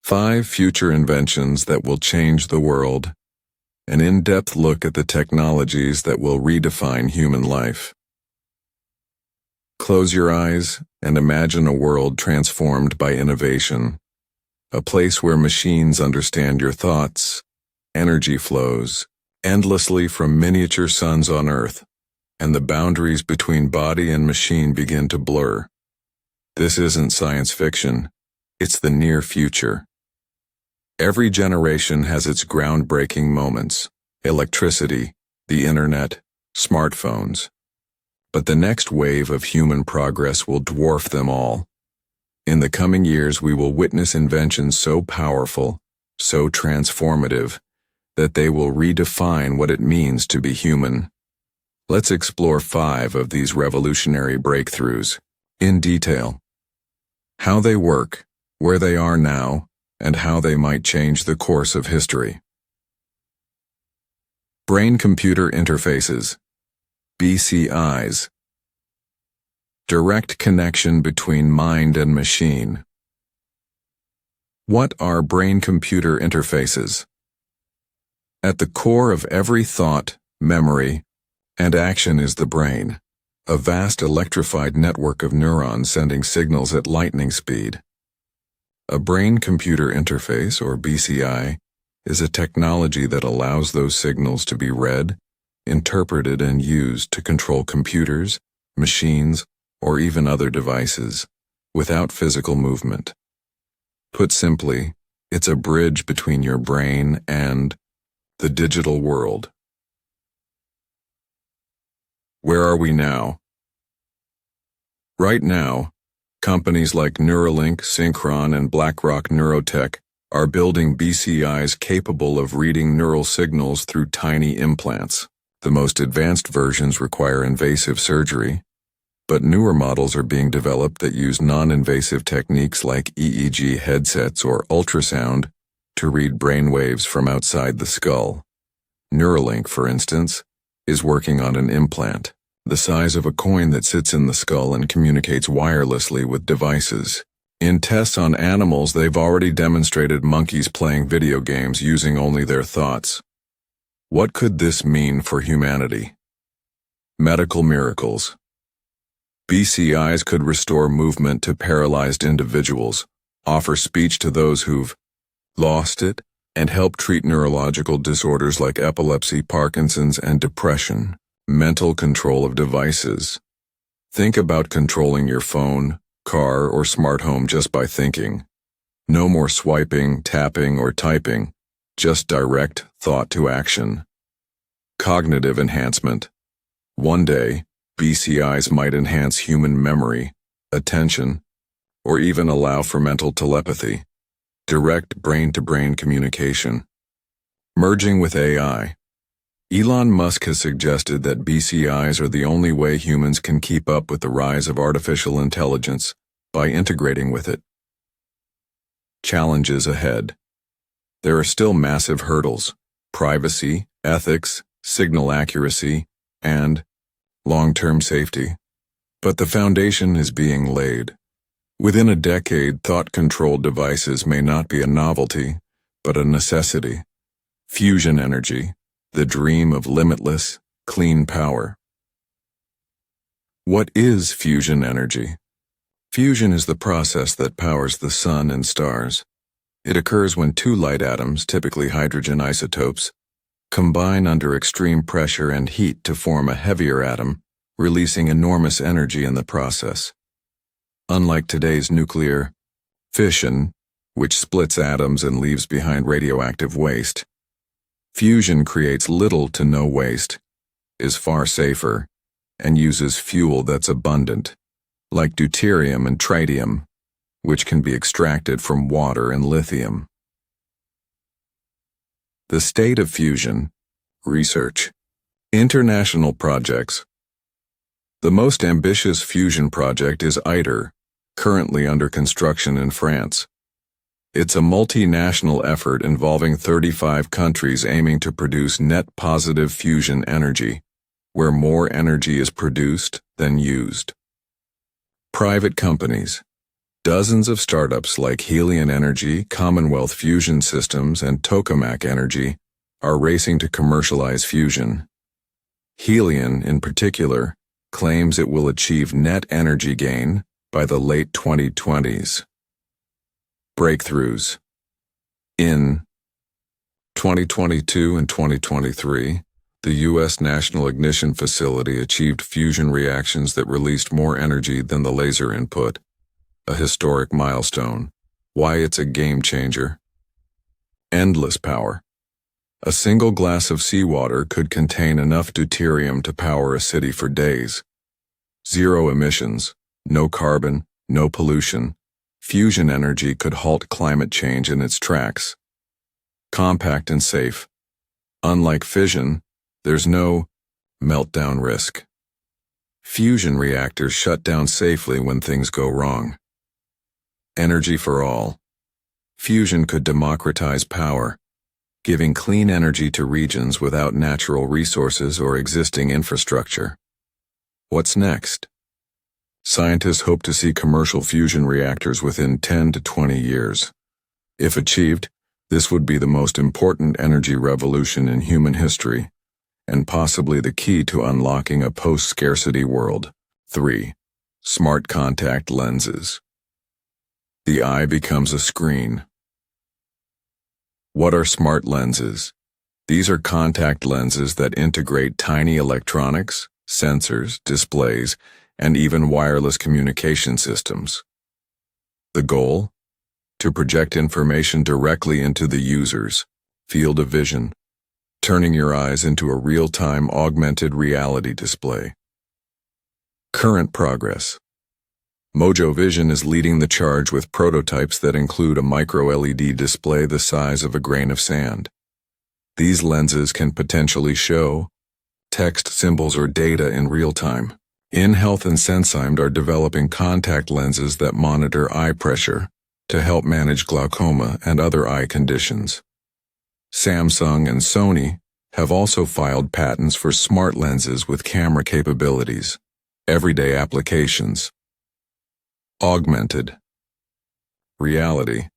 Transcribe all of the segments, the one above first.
5 future inventions that will change the world. An in-depth look at the technologies that will redefine human life. Close your eyes and imagine a world transformed by innovation. A place where machines understand your thoughts, energy flows endlessly from miniature suns on Earth, and the boundaries between body and machine begin to blur. This isn't science fiction, it's the near future. Every generation has its groundbreaking moments: electricity, the internet, smartphones. But the next wave of human progress will dwarf them all. In the coming years, we will witness inventions so powerful, so transformative, that they will redefine what it means to be human. Let's explore 5 of these revolutionary breakthroughs in detail. How they work, where they are now, and how they might change the course of history. Brain-computer interfaces, BCIs. Direct connection between mind and machine. What are brain-computer interfaces? At the core of every thought, memory, and action is the brain, a vast electrified network of neurons sending signals at lightning speed. A brain-computer interface, or BCI, is a technology that allows those signals to be read, interpreted, and used to control computers, machines, or even other devices, without physical movement. Put simply, it's a bridge between your brain and the digital world. Where are we now? Right now, companies like Neuralink, Synchron, and BlackRock Neurotech are building BCIs capable of reading neural signals through tiny implants. The most advanced versions require invasive surgery, but newer models are being developed that use non-invasive techniques like EEG headsets or ultrasound to read brainwaves from outside the skull. Neuralink, for instance, is working on an implant the size of a coin that sits in the skull and communicates wirelessly with devices. In tests on animals, they've already demonstrated monkeys playing video games using only their thoughts. What could this mean for humanity? Medical miracles. BCIs could restore movement to paralyzed individuals, offer speech to those who've lost it, and help treat neurological disorders like epilepsy, Parkinson's, and depression. Mental control of devices. Think about controlling your phone, car, or smart home just by thinking. No more swiping, tapping, or typing, just direct thought to action. Cognitive enhancement. One day, BCIs might enhance human memory, attention, or even allow for mental telepathy. Direct brain-to-brain communication. Merging with AI. Elon Musk has suggested that BCIs are the only way humans can keep up with the rise of artificial intelligence by integrating with it. Challenges ahead. There are still massive hurdles: privacy, ethics, signal accuracy, and long-term safety. But the foundation is being laid. Within a decade, thought-controlled devices may not be a novelty, but a necessity. Fusion energy, the dream of limitless, clean power. What is fusion energy? Fusion is the process that powers the sun and stars. It occurs when 2 light atoms, typically hydrogen isotopes, combine under extreme pressure and heat to form a heavier atom, releasing enormous energy in the process. Unlike today's nuclear fission, which splits atoms and leaves behind radioactive waste, fusion creates little to no waste, is far safer, and uses fuel that's abundant, like deuterium and tritium, which can be extracted from water and lithium. The state of fusion. Research. International projects. The most ambitious fusion project is ITER, currently under construction in France. It's a multinational effort involving 35 countries aiming to produce net positive fusion energy, where more energy is produced than used. Private companies. Dozens of startups like Helion Energy, Commonwealth Fusion Systems, and Tokamak Energy are racing to commercialize fusion. Helion, in particular, claims it will achieve net energy gain by the late 2020s. Breakthroughs. In 2022 and 2023, the U.S. National Ignition Facility achieved fusion reactions that released more energy than the laser input, a historic milestone. Why it's a game changer. Endless power. A single glass of seawater could contain enough deuterium to power a city for days. Zero emissions, no carbon, no pollution. Fusion energy could halt climate change in its tracks. Compact and safe. Unlike fission, there's no meltdown risk. Fusion reactors shut down safely when things go wrong. Energy for all. Fusion could democratize power, giving clean energy to regions without natural resources or existing infrastructure. What's next? Scientists hope to see commercial fusion reactors within 10 to 20 years. If achieved, this would be the most important energy revolution in human history, and possibly the key to unlocking a post-scarcity world. 3. Smart contact lenses. The eye becomes a screen. What are smart lenses? These are contact lenses that integrate tiny electronics, sensors, displays, and even wireless communication systems. The goal? To project information directly into the user's field of vision, turning your eyes into a real-time augmented reality display. Current progress. Mojo Vision is leading the charge with prototypes that include a micro-LED display the size of a grain of sand. These lenses can potentially show text, symbols, or data in real time. InHealth and Senseimed are developing contact lenses that monitor eye pressure to help manage glaucoma and other eye conditions. Samsung and Sony have also filed patents for smart lenses with camera capabilities. Everyday applications. Augmented reality.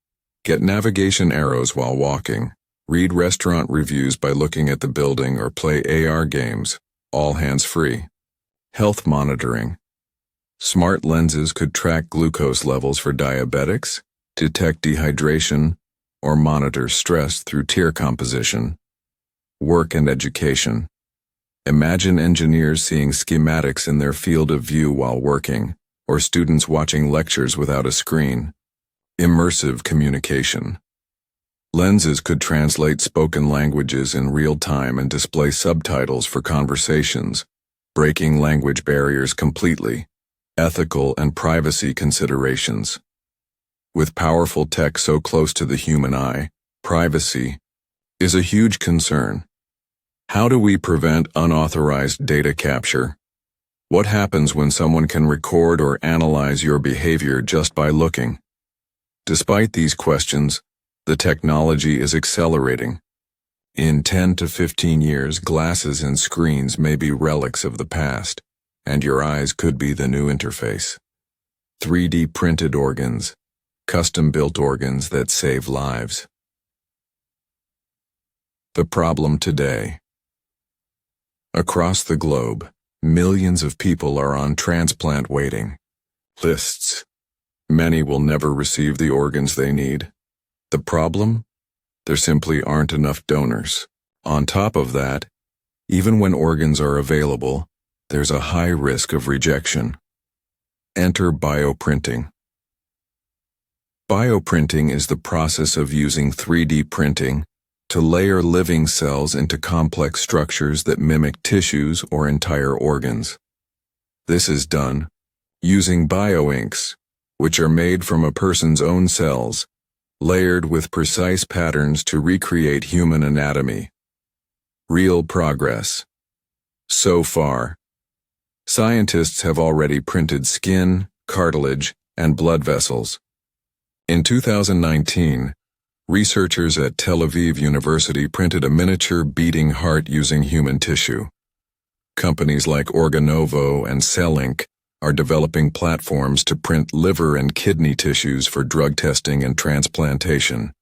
Get navigation arrows while walking, read restaurant reviews by looking at the building, or play AR games, all hands-free. Health monitoring. Smart lenses could track glucose levels for diabetics, detect dehydration, or monitor stress through tear composition. Work and education. Imagine engineers seeing schematics in their field of view while working, or students watching lectures without a screen. Immersive communication. Lenses could translate spoken languages in real time and display subtitles for conversations, breaking language barriers completely. Ethical and privacy considerations. With powerful tech so close to the human eye, privacy is a huge concern. How do we prevent unauthorized data capture? What happens when someone can record or analyze your behavior just by looking? Despite these questions, the technology is accelerating. In 10 to 15 years, glasses and screens may be relics of the past, and your eyes could be the new interface. 3D printed organs, custom-built organs that save lives. The problem today. Across the globe, millions of people are on transplant waiting lists. Many will never receive the organs they need. The problem? There simply aren't enough donors. On top of that, even when organs are available, there's a high risk of rejection. Enter bioprinting. Bioprinting is the process of using 3D printing to layer living cells into complex structures that mimic tissues or entire organs. This is done using bioinks, which are made from a person's own cells, layered with precise patterns to recreate human anatomy. Real progress. So far, scientists have already printed skin, cartilage, and blood vessels. In 2019, researchers at Tel Aviv University printed a miniature beating heart using human tissue. Companies like Organovo and Cellink are developing platforms to print liver and kidney tissues for drug testing and transplantation.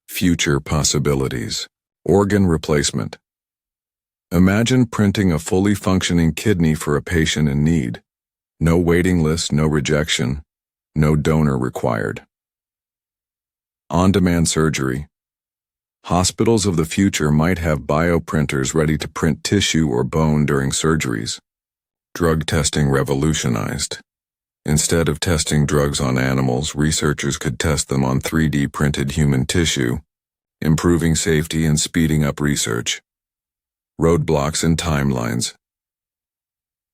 Future possibilities. Organ replacement. Imagine printing a fully functioning kidney for a patient in need. No waiting list, no rejection, no donor required. On-demand surgery. Hospitals of the future might have bioprinters ready to print tissue or bone during surgeries. Drug testing revolutionized. Instead of testing drugs on animals, researchers could test them on 3D printed human tissue, improving safety and speeding up research. Roadblocks and timelines.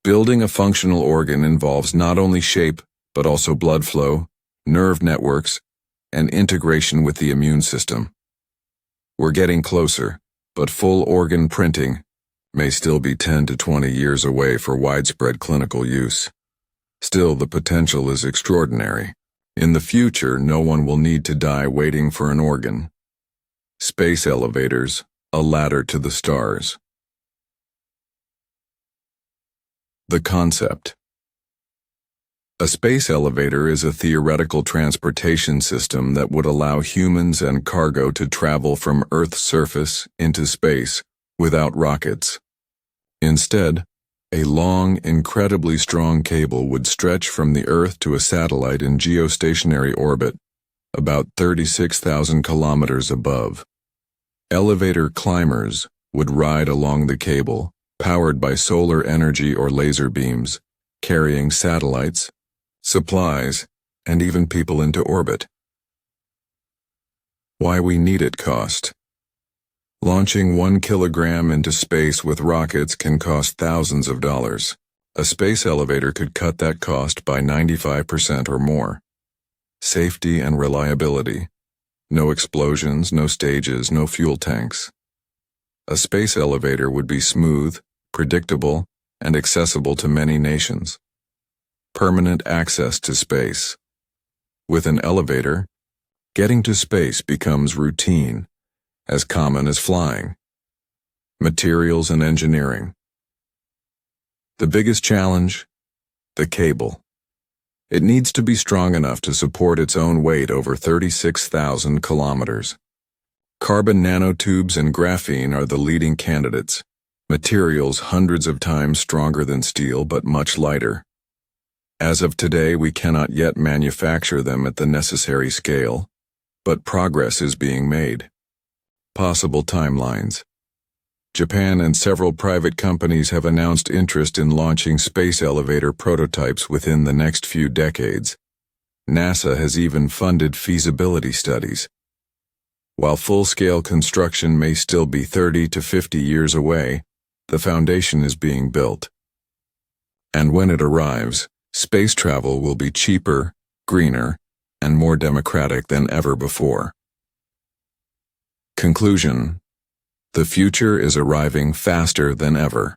Building a functional organ involves not only shape, but also blood flow, nerve networks, and integration with the immune system. We're getting closer, but full organ printing may still be 10 to 20 years away for widespread clinical use. Still, the potential is extraordinary. In the future, no one will need to die waiting for an organ. Space elevators, a ladder to the stars. The concept. A space elevator is a theoretical transportation system that would allow humans and cargo to travel from Earth's surface into space without rockets. Instead, a long, incredibly strong cable would stretch from the Earth to a satellite in geostationary orbit, about 36,000 kilometers above. Elevator climbers would ride along the cable, powered by solar energy or laser beams, carrying satellites, supplies, and even people into orbit. Why we need it cost. Launching 1 kilogram into space with rockets can cost thousands of dollars. A space elevator could cut that cost by 95% or more. Safety and reliability. No explosions, no stages, no fuel tanks. A space elevator would be smooth, predictable, and accessible to many nations. Permanent access to space. With an elevator, getting to space becomes routine, as common as flying. Materials and engineering. The biggest challenge? The cable. It needs to be strong enough to support its own weight over 36,000 kilometers. Carbon nanotubes and graphene are the leading candidates, materials hundreds of times stronger than steel but much lighter. As of today, we cannot yet manufacture them at the necessary scale, but progress is being made. Possible timelines. Japan and several private companies have announced interest in launching space elevator prototypes within the next few decades. NASA has even funded feasibility studies. While full-scale construction may still be 30 to 50 years away, the foundation is being built. And when it arrives, space travel will be cheaper, greener, and more democratic than ever before. Conclusion. The future is arriving faster than ever.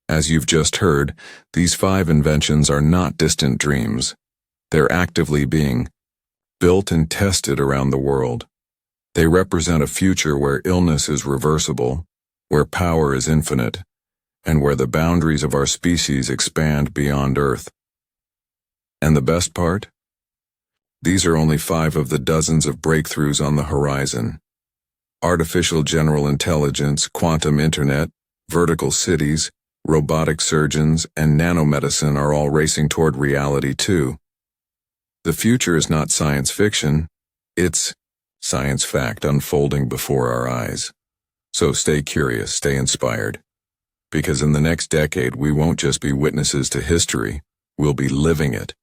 As you've just heard, these 5 inventions are not distant dreams. They're actively being built and tested around the world. They represent a future where illness is reversible, where power is infinite, and where the boundaries of our species expand beyond Earth. And the best part? These are only 5 of the dozens of breakthroughs on the horizon. Artificial general intelligence, quantum internet, vertical cities, robotic surgeons, and nanomedicine are all racing toward reality too. The future is not science fiction, it's science fact unfolding before our eyes. So stay curious, stay inspired. Because in the next decade, we won't just be witnesses to history, we'll be living it.